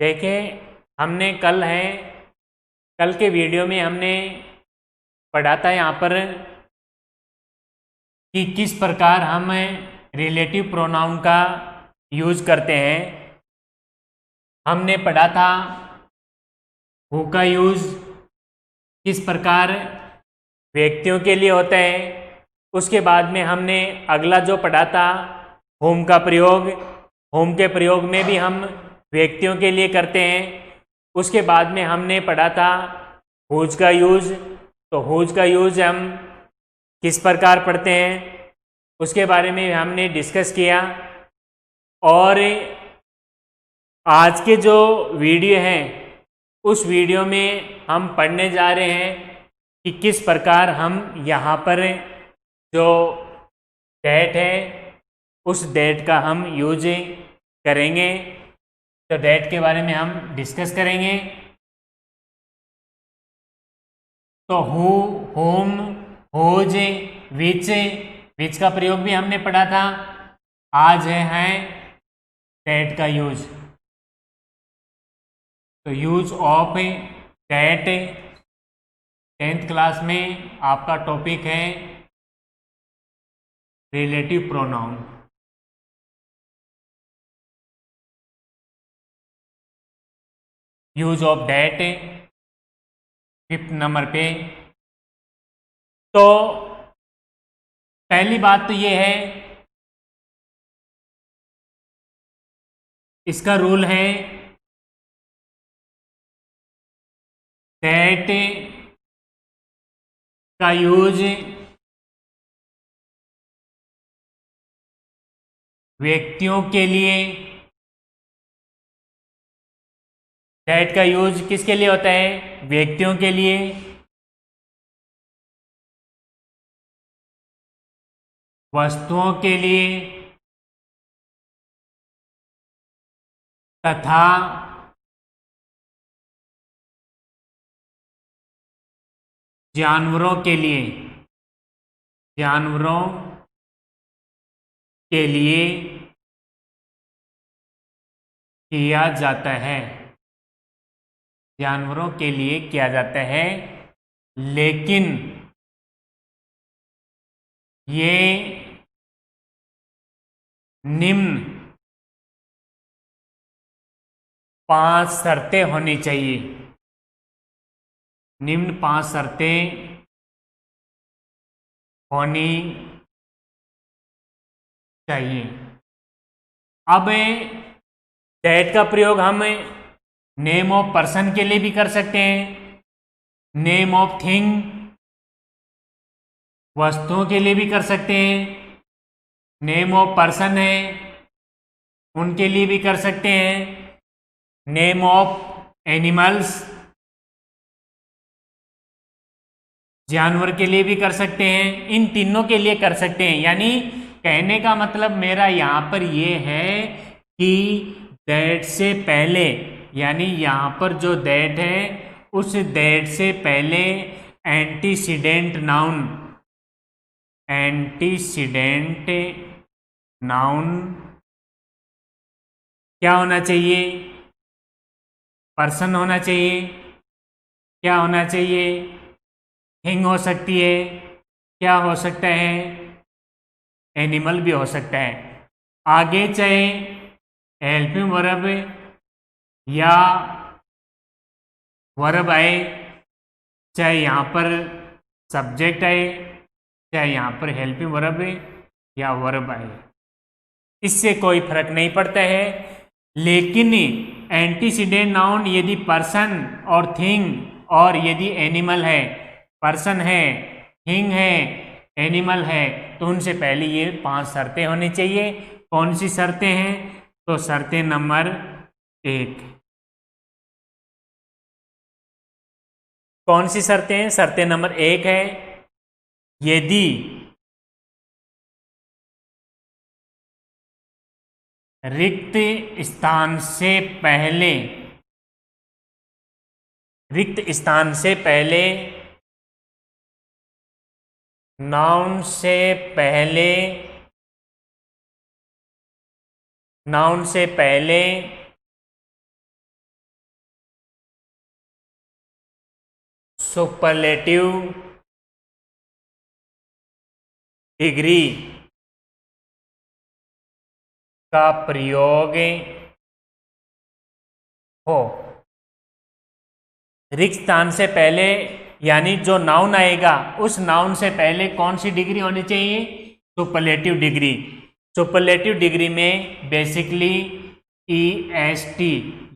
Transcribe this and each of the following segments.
देखें, हमने कल के वीडियो में हमने पढ़ा था यहाँ पर कि किस प्रकार हम रिलेटिव प्रोनाउन का यूज करते हैं। हमने पढ़ा था हु का यूज किस प्रकार व्यक्तियों के लिए होता है। उसके बाद में हमने अगला जो पढ़ा था होम का प्रयोग। होम के प्रयोग में भी हम व्यक्तियों के लिए करते हैं। उसके बाद में हमने पढ़ा था हुज का यूज। तो हुज का यूज हम किस प्रकार पढ़ते हैं उसके बारे में हमने डिस्कस किया। और आज के जो वीडियो हैं उस वीडियो में हम पढ़ने जा रहे हैं कि किस प्रकार हम यहाँ पर जो डेट है उस डेट का हम यूज करेंगे। तो डेट के बारे में हम डिस्कस करेंगे। तो हु, होम, होज, विच का प्रयोग भी हमने पढ़ा था। आज है डेट का यूज। तो use of date 10th class में आपका टॉपिक है relative pronoun. Use of that 5th number पे। तो पहली बात तो ये है, इसका रूल है डेट का यूज व्यक्तियों के लिए। डेट का यूज किसके लिए होता है? व्यक्तियों के लिए। वस्तुओं के लिए तथा जानवरों के लिए। जानवरों के लिए किया जाता है। जानवरों के लिए किया जाता है। लेकिन ये निम्न 5 शर्तें होनी चाहिए। निम्न 5 शर्तें होनी चाहिए। अब डेट का प्रयोग हम नेम ऑफ पर्सन के लिए भी कर सकते हैं। नेम ऑफ थिंग वस्तुओं के लिए भी कर सकते हैं। नेम ऑफ पर्सन है उनके लिए भी कर सकते हैं। नेम ऑफ एनिमल्स जानवर के लिए भी कर सकते हैं। इन तीनों के लिए कर सकते हैं। यानी कहने का मतलब मेरा यहाँ पर ये है कि दैट से पहले, यानी यहाँ पर जो दैट है उस दैट से पहले एंटीसीडेंट नाउन, एंटीसीडेंट नाउन क्या होना चाहिए? पर्सन होना चाहिए। क्या होना चाहिए? थिंग हो सकती है। क्या हो सकता है? एनिमल भी हो सकता है। आगे चाहे हेल्पिंग वर्ब या वर्ब आए, चाहे यहाँ पर सब्जेक्ट आए, चाहे यहाँ पर हेल्पिंग वर्ब या वर्ब आए, इससे कोई फर्क नहीं पड़ता है। लेकिन एंटीसीडेंट नाउन यदि पर्सन और थिंग और यदि एनिमल है, पर्सन है, थिंग है, एनिमल है, तो उनसे पहले ये 5 शर्तें होनी चाहिए। कौन सी शर्तें हैं? तो शर्तें नंबर 1। कौन सी शर्तें हैं? शर्तें नंबर 1 है यदि रिक्त स्थान से पहले, रिक्त स्थान से पहले, नाउन से पहले, नाउन से पहले सुपरलेटिव डिग्री का प्रयोग हो। रिक्त स्थान से पहले यानी जो नाउन आएगा उस नाउन से पहले कौन सी डिग्री होनी चाहिए? Superlative degree. सुपरलेटिव डिग्री में बेसिकली EST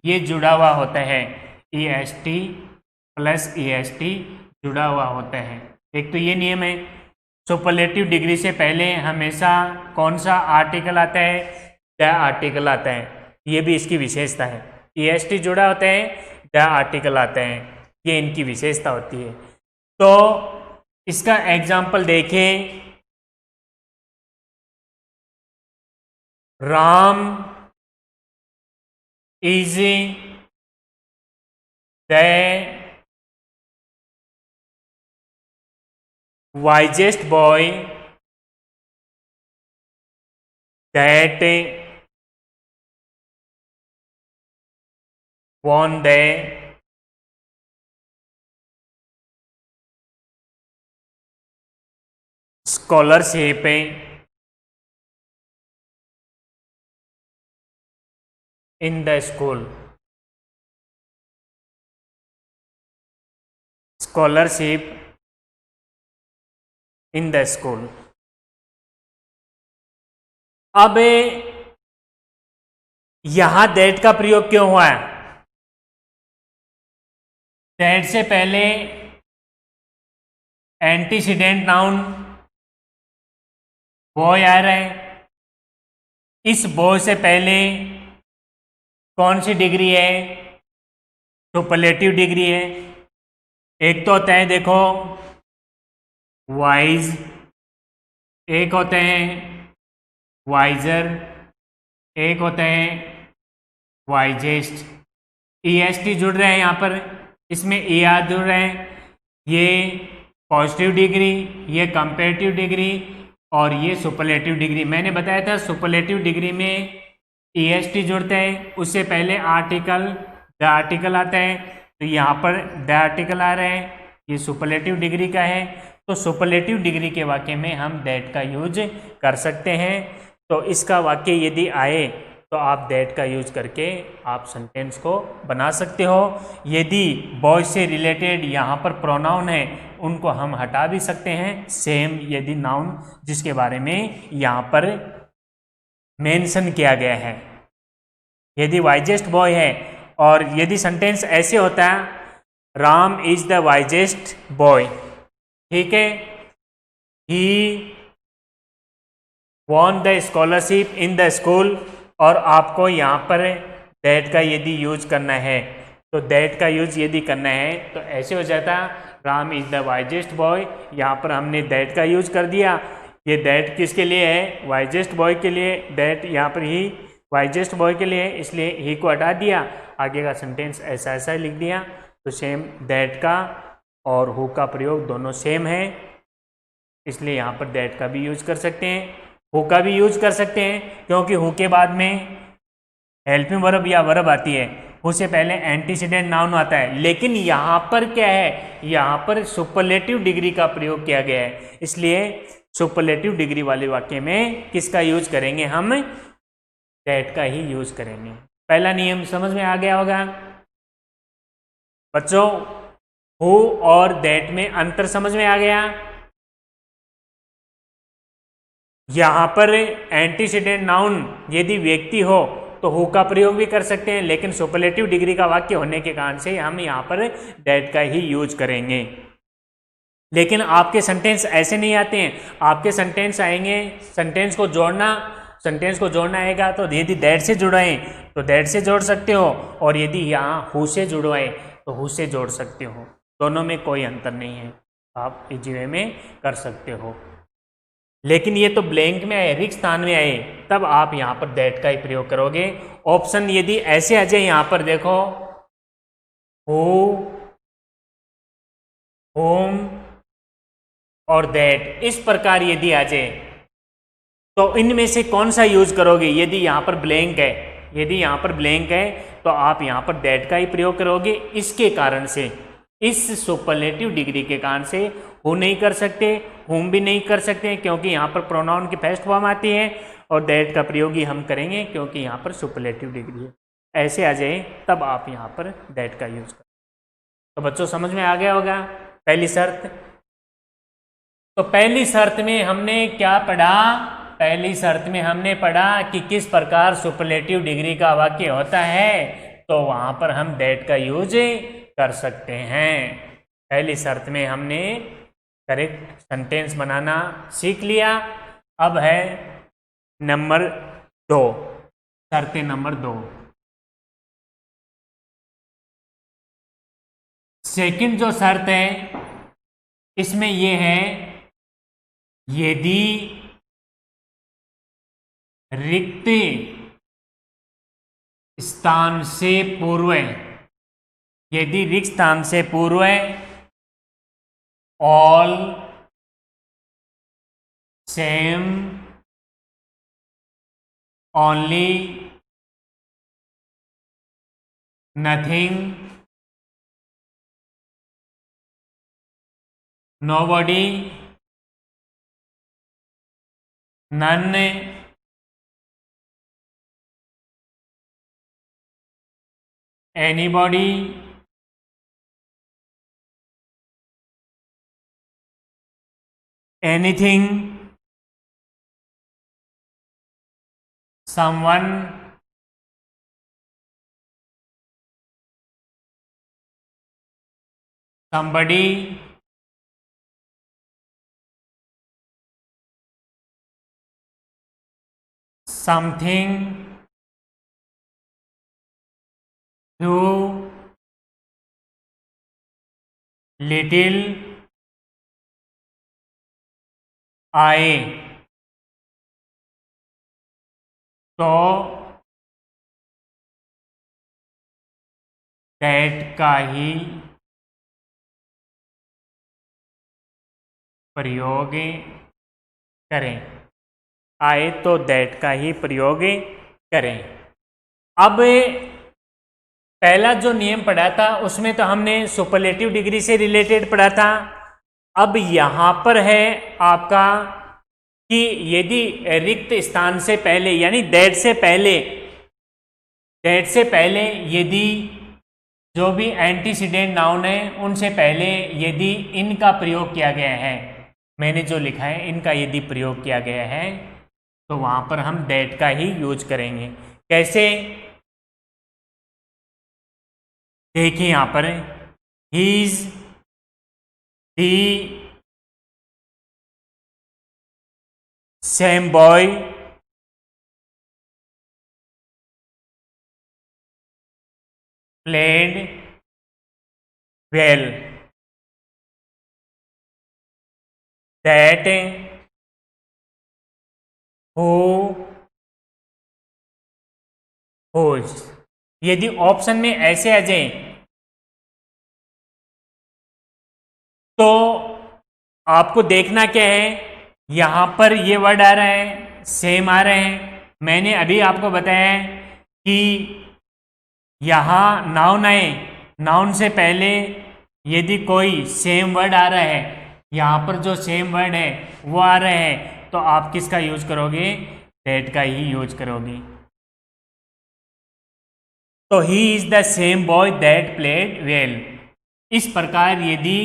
ये जुड़ा हुआ होता है, EST प्लस EST जुड़ा हुआ होता है। एक तो ये नियम है, सुपरलेटिव डिग्री से पहले हमेशा कौन सा आर्टिकल आता है? द आर्टिकल आता है। ये भी इसकी विशेषता है, EST जुड़ा होता है, द आर्टिकल आता है, ये इनकी विशेषता होती है। तो इसका एग्जाम्पल देखें, Ram is the wisest boy that won the scholarship in the school। scholarship in the school। अब यहां दैट का प्रयोग क्यों हुआ है? दैट से पहले एंटीसीडेंट नाउन बॉय आ रहा है। इस बॉय से पहले कौन सी डिग्री है? सुपरलेटिव डिग्री है। एक तो होता है देखो वाइज, एक होते हैं वाइजर, एक होते हैं वाइजेस्ट। EST जुड़ रहे हैं यहाँ पर, इसमें ER जुड़ रहे हैं। ये पॉजिटिव डिग्री, ये कंपेरेटिव डिग्री और ये सुपरलेटिव डिग्री। मैंने बताया था सुपरलेटिव डिग्री में EST जुड़ते हैं, उससे पहले आर्टिकल द आर्टिकल आता है। तो यहाँ पर द आर्टिकल आ रहे हैं, ये सुपरलेटिव डिग्री का है। तो सुपरलेटिव डिग्री के वाक्य में हम दैट का यूज कर सकते हैं। तो इसका वाक्य यदि आए तो आप दैट का यूज करके आप सेंटेंस को बना सकते हो। यदि बॉय से रिलेटेड यहाँ पर प्रोनाउन है उनको हम हटा भी सकते हैं। सेम यदि नाउन जिसके बारे में यहाँ पर मेंशन किया गया है, यदि वाइजेस्ट बॉय है और यदि सेंटेंस ऐसे होता है Ram is the wisest boy, ठीक है, he won the scholarship in the school, और आपको यहाँ पर दैट का यदि यूज करना है तो दैट का यूज यदि करना है तो ऐसे हो जाता Ram is the wisest boy. यहाँ पर हमने दैट का यूज कर दिया। ये दैट किसके लिए है? वाइजेस्ट बॉय के लिए। दैट यहाँ पर ही वाइजेस्ट बॉय के लिए है, इसलिए ही को हटा दिया, आगे का सेंटेंस ऐसा ऐसा लिख दिया। तो सेम दैट का और हु का प्रयोग दोनों सेम है, इसलिए यहाँ पर दैट का भी यूज कर सकते हैं, हु का भी यूज कर सकते हैं, क्योंकि हु के बाद में हेल्पिंग वर्ब या वर्ब आती है, हु से पहले एंटीसीडेंट नाउन आता है। लेकिन यहाँ पर क्या है? यहाँ पर सुपरलेटिव डिग्री का प्रयोग किया गया है, इसलिए सुपरलेटिव डिग्री वाले वाक्य में किसका यूज करेंगे? हम दैट का ही यूज करेंगे। पहला नियम समझ में आ गया होगा बच्चों। हु और दैट में अंतर समझ में आ गया। यहां पर एंटीसीडेंट नाउन यदि व्यक्ति हो तो हु का प्रयोग भी कर सकते हैं, लेकिन सुपरलेटिव डिग्री का वाक्य होने के कारण से हम यहाँ पर दैट का ही यूज करेंगे। लेकिन आपके सेंटेंस ऐसे नहीं आते हैं, आपके सेंटेंस आएंगे सेंटेंस को जोड़ना आएगा तो यदि दैट से जुड़वाएं तो दैट से जोड़ सकते हो, और यदि यहाँ हु से जुड़वाएं तो हु से जोड़ सकते हो। दोनों में कोई अंतर नहीं है, आप इजी वे में कर सकते हो। लेकिन ये तो ब्लैंक में आए, रिक्त स्थान में आए, तब आप यहाँ पर दैट का ही प्रयोग करोगे। ऑप्शन यदि ऐसे आ जाए, यहाँ पर देखो हु, होम और दैट, इस प्रकार यदि आ जाए तो इनमें से कौन सा यूज करोगे? यदि यहाँ पर ब्लैंक है, यदि यहाँ पर ब्लैंक है तो आप यहाँ पर दैट का ही प्रयोग करोगे। इसके कारण से इस सुपरलेटिव डिग्री के कारण से हु नहीं कर सकते, हुम भी नहीं कर सकते, क्योंकि यहाँ पर प्रोनाउन की फर्स्ट फॉर्म आती है, और दैट का प्रयोग ही हम करेंगे क्योंकि यहाँ पर सुपरलेटिव डिग्री है। ऐसे आ जाए तब आप यहाँ पर दैट का यूज करें। तो बच्चों समझ में आ गया होगा पहली शर्त। तो पहली शर्त में हमने क्या पढ़ा? पहली शर्त में हमने पढ़ा कि किस प्रकार सुपरलेटिव डिग्री का वाक्य होता है, तो वहां पर हम दैट का यूज कर सकते हैं। पहली शर्त में हमने करेक्ट सेंटेंस बनाना सीख लिया। अब है नंबर 2, शर्त नंबर 2। सेकंड जो शर्त है इसमें यह है, यदि रिक्त स्थान से पूर्व, यदि रिक्त स्थान से पूर्व all same only nothing nobody none anybody anything someone somebody something who little I तो दैट का ही प्रयोग करें। आए तो दैट का ही प्रयोग करें। अब पहला जो नियम पढ़ा था उसमें तो हमने सुपरलेटिव डिग्री से रिलेटेड पढ़ा था। अब यहाँ पर है आपका कि यदि रिक्त स्थान से पहले यानी दैट से पहले यदि जो भी एंटीसीडेंट नाउन है उनसे पहले यदि इनका प्रयोग किया गया है, मैंने जो लिखा है इनका यदि प्रयोग किया गया है, तो वहां पर हम दैट का ही यूज करेंगे। कैसे? देखिए यहां पर he's the same boy played well that who whose. यदि ऑप्शन में ऐसे आ जाए तो आपको देखना क्या है, यहां पर ये वर्ड आ रहे हैं, सेम आ रहे हैं। मैंने अभी आपको बताया है कि यहां नाउन आए, नाउन से पहले यदि कोई सेम वर्ड आ रहा है, यहां पर जो सेम वर्ड है वो आ रहे हैं, तो आप किसका यूज करोगे? दैट का ही यूज करोगे। तो he is the same boy that played well. इस प्रकार यदि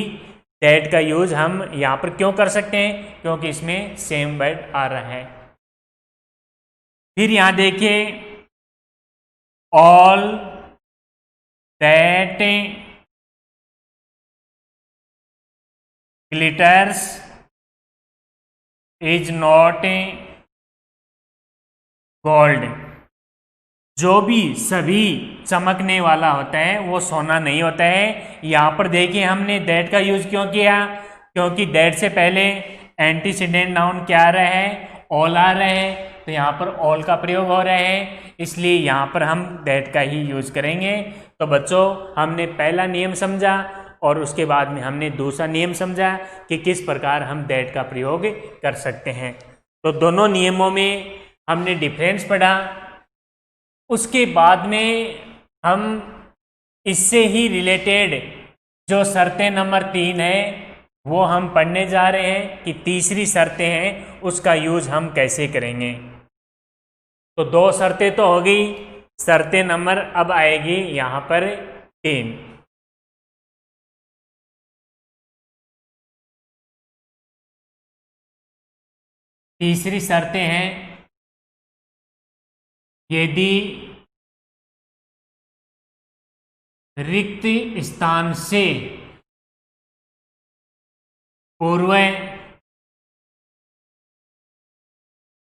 दैट का यूज हम यहां पर क्यों कर सकते हैं? क्योंकि इसमें सेम वर्ड आ रहा है। फिर यहां देखिए all that glitters is not gold. जो भी सभी चमकने वाला होता है वो सोना नहीं होता है। यहां पर देखिए हमने दैट का यूज क्यों किया? क्योंकि दैट से पहले एंटीसीडेंट नाउन क्या आ रहा है? ऑल आ रहे हैं, तो यहाँ पर ऑल का प्रयोग हो रहा है, इसलिए यहाँ पर हम दैट का ही यूज करेंगे। तो बच्चों हमने पहला नियम समझा और उसके बाद में हमने दूसरा नियम समझा कि किस प्रकार हम दैट का प्रयोग कर सकते हैं। तो दोनों नियमों में हमने डिफरेंस पढ़ा। उसके बाद में हम इससे ही रिलेटेड जो शर्तें नंबर 3 है वो हम पढ़ने जा रहे हैं कि तीसरी शर्तें हैं उसका यूज हम कैसे करेंगे। तो 2 शर्तें तो हो गई, शर्तें नंबर अब आएगी यहां पर 3। तीसरी शर्तें हैं यदि रिक्त स्थान से पूर्व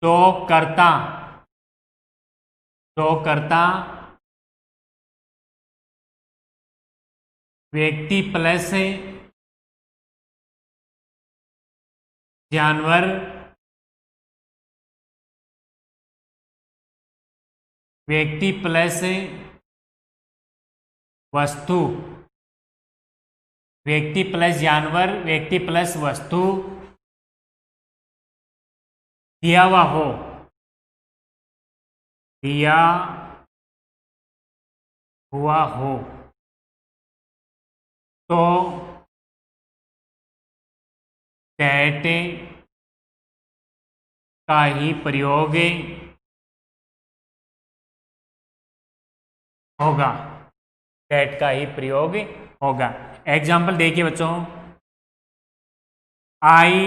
तो कर्ता व्यक्ति प्लस जानवर व्यक्ति प्लस वस्तु, व्यक्ति प्लस जानवर, व्यक्ति प्लस वस्तु दिया हुआ हो तो दैट का ही प्रयोग होगा, दैट का ही प्रयोग होगा। एग्जाम्पल देखिए बच्चों, I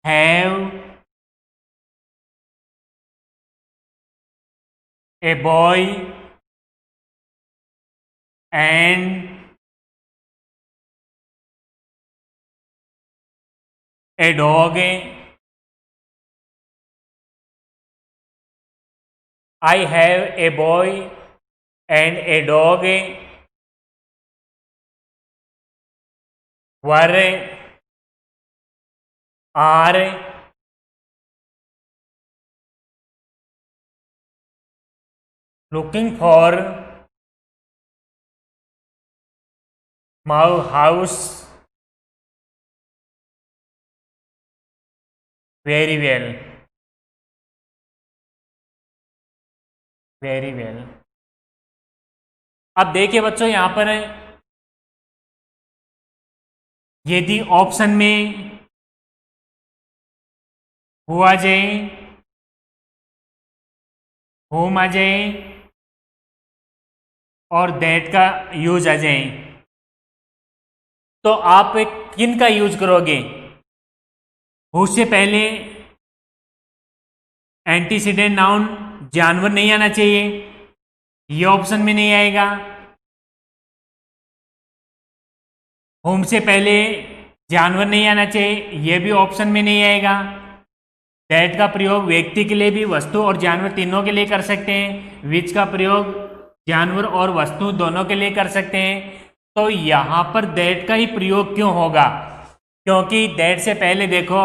have a boy and a dog. I have a boy and a dog were are looking for my house very well, very well। अब देखिए बच्चों यहां पर यदि ऑप्शन में हो आ जाए, होम आ जाए और दैट का यूज आ जाए तो आप किन का यूज करोगे? हु से पहले एंटीसीडेंट नाउन जानवर नहीं आना चाहिए, ये ऑप्शन में नहीं आएगा। होम से पहले जानवर नहीं आना चाहिए, यह भी ऑप्शन में नहीं आएगा। दैट का प्रयोग व्यक्ति के लिए भी वस्तु और जानवर तीनों के लिए कर सकते हैं। विच का प्रयोग जानवर और वस्तु दोनों के लिए कर सकते हैं। तो यहां पर दैट का ही प्रयोग क्यों होगा? क्योंकि दैट से पहले देखो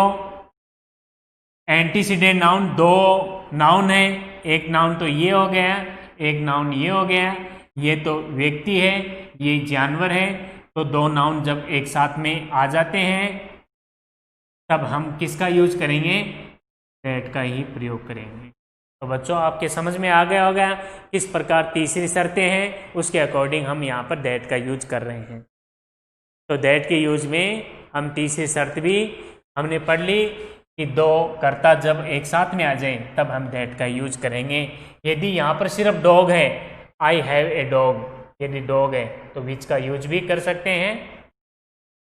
एंटीसीडेंट नाउन, 2 नाउन है, एक नाउन तो ये हो गया, एक नाउन ये हो गया, ये तो व्यक्ति है, ये जानवर है। तो 2 नाउन जब एक साथ में आ जाते हैं तब हम किसका यूज करेंगे? दैट का ही प्रयोग करेंगे। तो बच्चों आपके समझ में आ गया होगा किस प्रकार तीसरी शर्तें हैं, उसके अकॉर्डिंग हम यहाँ पर दैट का यूज कर रहे हैं। तो दैट के यूज में हम तीसरी शर्त भी हमने पढ़ ली कि 2 कर्ता जब एक साथ में आ जाएं तब हम दैट का यूज करेंगे। यदि यहाँ पर सिर्फ डॉग है, आई हैव ए डॉग, यदि डॉग है तो विच का यूज भी कर सकते हैं,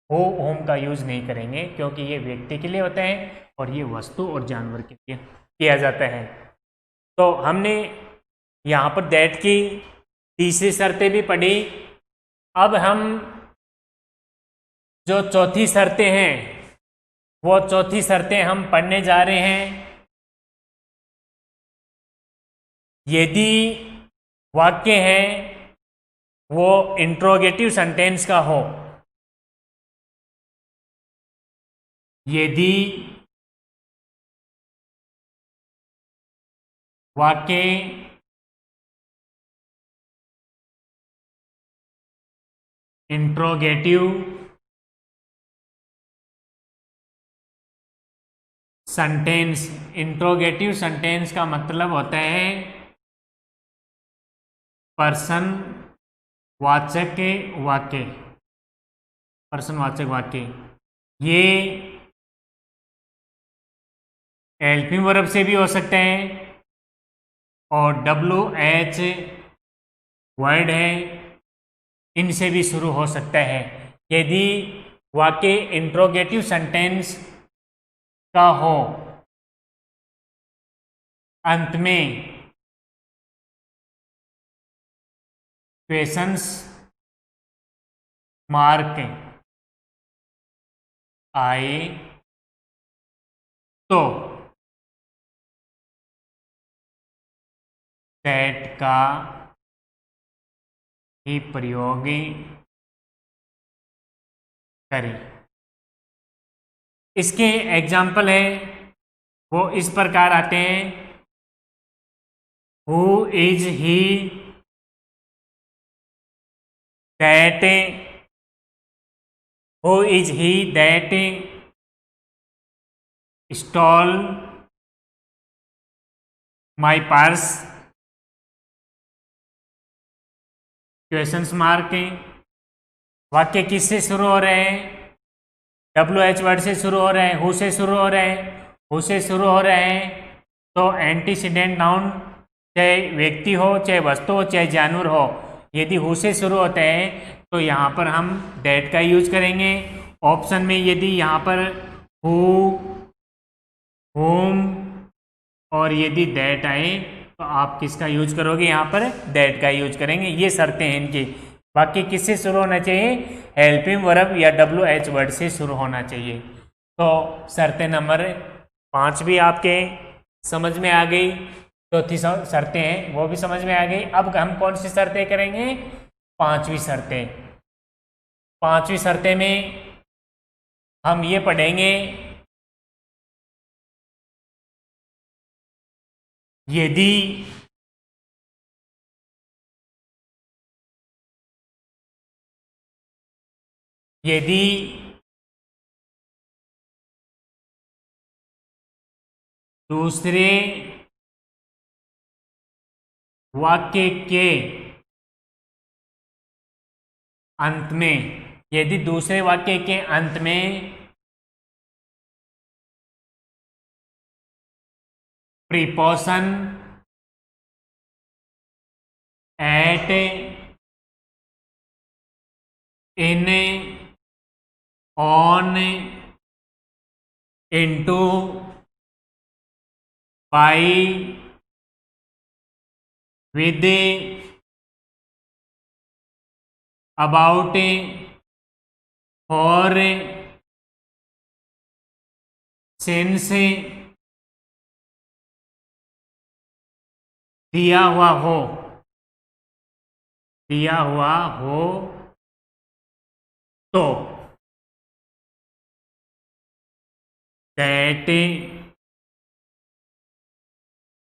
होम का यूज नहीं करेंगे क्योंकि ये व्यक्ति के लिए होता है और ये वस्तु और जानवर के लिए किया जाता है। तो हमने यहाँ पर दैट की तीसरी शर्तें भी पढ़ी। अब हम जो चौथी शर्तें हैं वो चौथी शर्तें हम पढ़ने जा रहे हैं। यदि वाक्य है वो इंट्रोगेटिव सेंटेंस का हो, यदि वाक्य इंट्रोगेटिव सेंटेंस, इंट्रोगेटिव सेंटेंस का मतलब होता है पर्सन वाचक वाक्य, प्रश्नवाचक वाक्य, ये हेल्पिंग वर्ब से भी हो सकते हैं और WH वर्ड है इनसे भी शुरू हो सकता है। यदि वाक्य इंट्रोगेटिव सेंटेंस का हो, अंत में क्वेश्चंस मार्क आए तो दैट का ही प्रयोग करें। इसके एग्जाम्पल है वो इस प्रकार आते हैं, who is he, that, who is he that stall my purse, questions mark. वाक्य किससे शुरू हो रहे हैं? WH वर्ड से शुरू हो रहे हैं, हु से शुरू हो रहे हैं, हु से शुरू हो रहे हैं तो एंटीसीडेंट नाउन, चाहे व्यक्ति हो, चाहे वस्तु हो, चाहे जानवर हो, यदि हु से शुरू होते हैं तो यहाँ पर हम दैट का यूज करेंगे। ऑप्शन में यदि यहाँ पर हु, होम और यदि दैट आए तो आप किसका यूज करोगे? यहाँ पर दैट का यूज करेंगे। ये शर्तें हैं इनकी। बाकी किससे शुरू होना चाहिए? हेल्पिंग वर्ब या WH वर्ड से शुरू होना चाहिए। तो शर्तें नंबर 5 भी आपके समझ में आ गई, चौथी शर्तें हैं वो भी समझ में आ गई। अब हम कौन सी शर्तें करेंगे? 5वीं शर्तें। 5वीं शर्तें में हम ये पढ़ेंगे, यदि दूसरे वाक्य के अंत में, यदि दूसरे वाक्य के अंत में preposition at, in, on, into, by, with, about, for, since, दिया हुआ हो, दिया हुआ हो तो दैट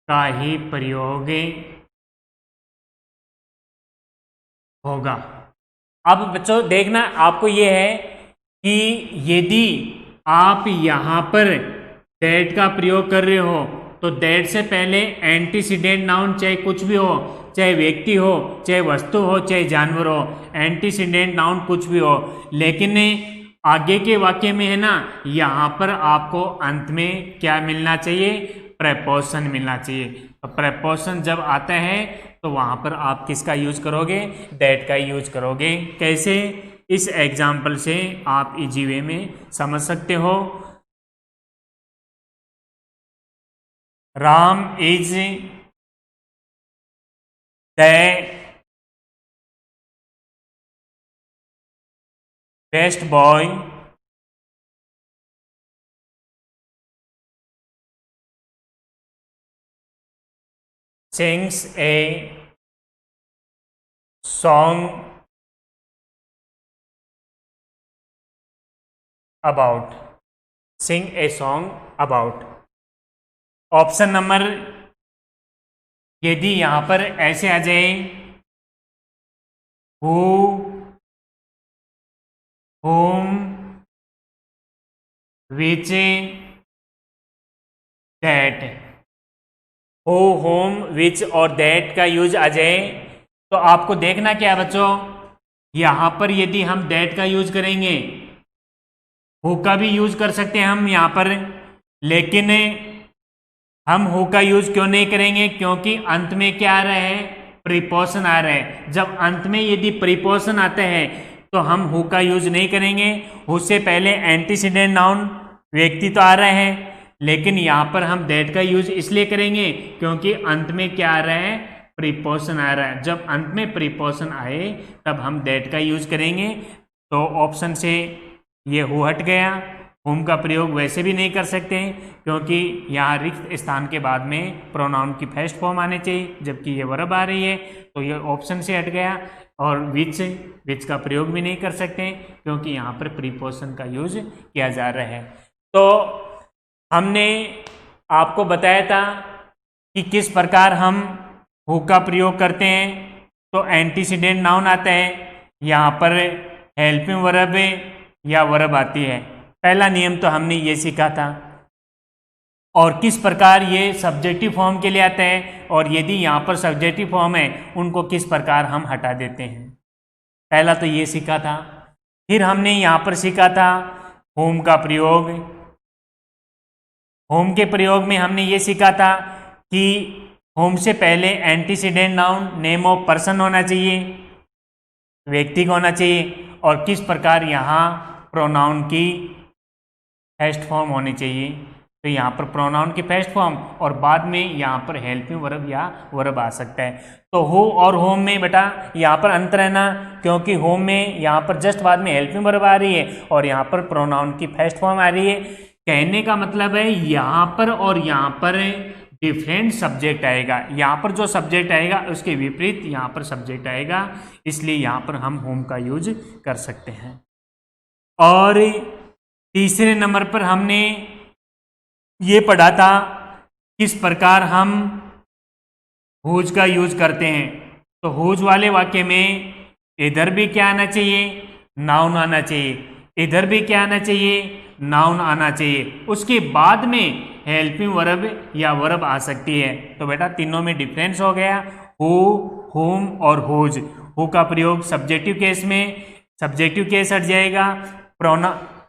का ही प्रयोग होगा। अब बच्चों देखना, आपको यह है कि यदि आप यहां पर दैट का प्रयोग कर रहे हो तो दैट से पहले एंटीसीडेंट नाउन, चाहे कुछ भी हो, चाहे व्यक्ति हो, चाहे वस्तु हो, चाहे जानवर हो, एंटीसीडेंट नाउन कुछ भी हो, लेकिन आगे के वाक्य में है ना, यहां पर आपको अंत में क्या मिलना चाहिए? प्रेपोजिशन मिलना चाहिए। तो प्रेपोजिशन जब आता है तो वहां पर आप किसका यूज करोगे? दैट का यूज करोगे। कैसे? इस एग्जाम्पल से आप इजी वे में समझ सकते हो। Ram is the best boy sings a song about, sing a song about। Option number यदि यहां पर ऐसे आ जाए, who, whom, which, that, who, whom, which और that का यूज आ जाए तो आपको देखना क्या है बच्चों? यहाँ पर यदि हम दैट का यूज करेंगे, हु का भी यूज कर सकते हैं हम यहाँ पर, लेकिन हम हु का यूज क्यों नहीं करेंगे? क्योंकि अंत में क्या आ रहा है? प्रीपोजिशन आ रहा है। जब अंत में यदि प्रीपोजिशन आते हैं तो हम हु का यूज नहीं करेंगे। हु से पहले एंटीसीडेंट नाउन व्यक्ति तो आ रहे हैं, लेकिन यहाँ पर हम दैट का यूज इसलिए करेंगे क्योंकि अंत में क्या आ रहा है? प्रीपोजिशन आ रहा है। जब अंत में प्रीपोजिशन आए तब हम दैट का यूज करेंगे। तो ऑप्शन से ये हु हट गया। हुम का प्रयोग वैसे भी नहीं कर सकते हैं क्योंकि यहाँ रिक्त स्थान के बाद में प्रोनाउन की फर्स्ट फॉर्म आनी चाहिए, जबकि ये वर्ब आ रही है, तो ये ऑप्शन से हट गया। और विच का प्रयोग भी नहीं कर सकते हैं क्योंकि यहाँ पर प्रीपोजिशन का यूज किया जा रहा है। तो हमने आपको बताया था कि किस प्रकार हम हु का प्रयोग करते हैं। तो एंटीसीडेंट नाउन आता है, यहाँ पर हेल्पिंग वर्ब या वर्ब आती है। पहला नियम तो हमने ये सीखा था। और किस प्रकार ये सब्जेक्टिव फॉर्म के लिए आता है, और यदि यहाँ पर सब्जेक्टिव फॉर्म है उनको किस प्रकार हम हटा देते हैं। पहला तो ये सीखा था। फिर हमने यहाँ पर सीखा था होम का प्रयोग। होम के प्रयोग में हमने ये सीखा था कि होम से पहले antecedent noun name of person होना चाहिए, व्यक्ति का होना चाहिए, और किस प्रकार यहाँ प्रोनाउन की फर्स्ट फॉर्म होनी चाहिए। तो यहाँ पर प्रोनाउन की फर्स्ट फॉर्म और बाद में यहाँ पर हेल्पिंग वर्ब या वर्ब आ सकता है। तो हो और होम में बेटा यहाँ पर अंतर है ना, क्योंकि होम में यहाँ पर जस्ट बाद में हेल्पिंग वर्ब आ रही है और यहाँ पर प्रोनाउन की फर्स्ट फॉर्म आ रही है। कहने का मतलब है यहाँ पर और यहाँ पर डिफरेंट सब्जेक्ट आएगा। यहाँ पर जो सब्जेक्ट आएगा उसके विपरीत यहाँ पर सब्जेक्ट आएगा, इसलिए यहाँ पर हम होम का यूज कर सकते हैं। और तीसरे नंबर पर हमने ये पढ़ा था किस प्रकार हम हुज का यूज करते हैं। तो हुज वाले वाक्य में इधर भी क्या आना चाहिए? नाउन आना चाहिए। इधर भी क्या आना चाहिए? नाउन आना चाहिए। उसके बाद में हेल्पिंग वर्ब या वर्ब आ सकती है। तो बेटा तीनों में डिफरेंस हो गया, हु, हुम और हुज। हु का प्रयोग सब्जेक्टिव केस में, सब्जेक्टिव केस हट जाएगा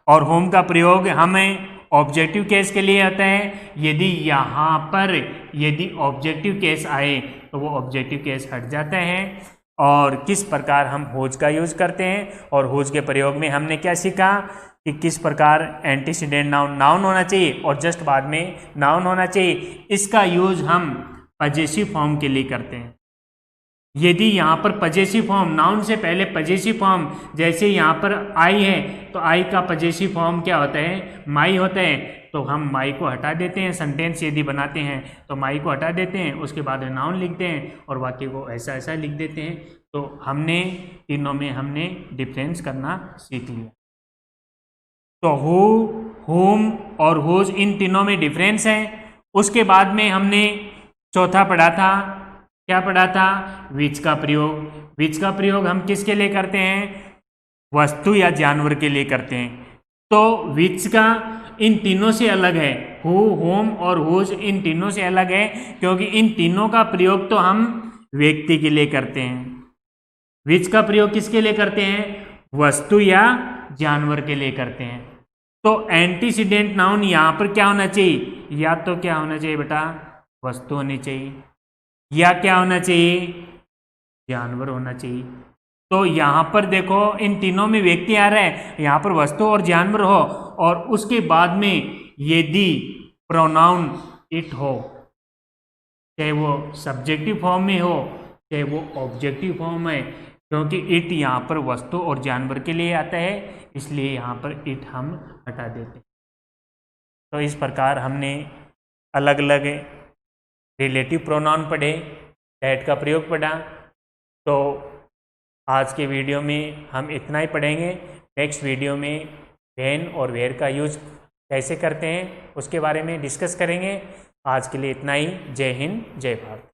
और होम का प्रयोग हमें ऑब्जेक्टिव केस के लिए आता है। यदि यहाँ पर यदि ऑब्जेक्टिव केस आए तो वो ऑब्जेक्टिव केस हट जाता है। और किस प्रकार हम होज का यूज करते हैं, और होज के प्रयोग में हमने क्या सीखा कि किस प्रकार एंटीसीडेंट नाउन होना चाहिए और जस्ट बाद में नाउन होना चाहिए। इसका यूज हम पजेसिव फॉर्म के लिए करते हैं। यदि यहाँ पर पजेसिव फॉर्म, नाउन से पहले पजेसिव फॉर्म, जैसे यहाँ पर आई है तो आई का पजेसिव फॉर्म क्या होता है? माई होता है। तो हम माई को हटा देते हैं, सेंटेंस यदि बनाते हैं तो माई को हटा देते हैं, उसके बाद नाउन लिखते हैं और वाक्य को ऐसा ऐसा लिख देते हैं। तो हमने तीनों में हमने डिफरेंस करना सीख लिया। तो हु, हुम और हुज इन तीनों में डिफरेंस है। उसके बाद में हमने चौथा पढ़ा था, क्या पढ़ा था? विच का प्रयोग। विच का प्रयोग हम किसके लिए करते हैं? वस्तु या जानवर के लिए करते हैं। तो विच का इन तीनों से अलग है। हु, होम और हुज इन तीनों से अलग है क्योंकि इन तीनों का प्रयोग तो हम व्यक्ति के लिए करते हैं। विच का प्रयोग किसके लिए करते हैं? वस्तु या जानवर के लिए करते हैं। तो एंटीसीडेंट नाउन यहाँ पर क्या होना चाहिए? या तो क्या होना चाहिए बेटा? वस्तु होनी चाहिए, या क्या होना चाहिए? जानवर होना चाहिए। तो यहाँ पर देखो इन तीनों में व्यक्ति आ रहा है, यहाँ पर वस्तु और जानवर हो, और उसके बाद में यदि प्रोनाउन इट हो, चाहे वो सब्जेक्टिव फॉर्म में हो चाहे वो ऑब्जेक्टिव फॉर्म है, क्योंकि इट यहाँ पर वस्तु और जानवर के लिए आता है, इसलिए यहाँ पर इट हम हटा देते हैं। तो इस प्रकार हमने अलग अलग रिलेटिव प्रोनाउन पढ़े, दैट का प्रयोग पढ़ा। तो आज के वीडियो में हम इतना ही पढ़ेंगे। नेक्स्ट वीडियो में व्हेन और वेयर का यूज कैसे करते हैं उसके बारे में डिस्कस करेंगे। आज के लिए इतना ही। जय हिंद, जय भारत।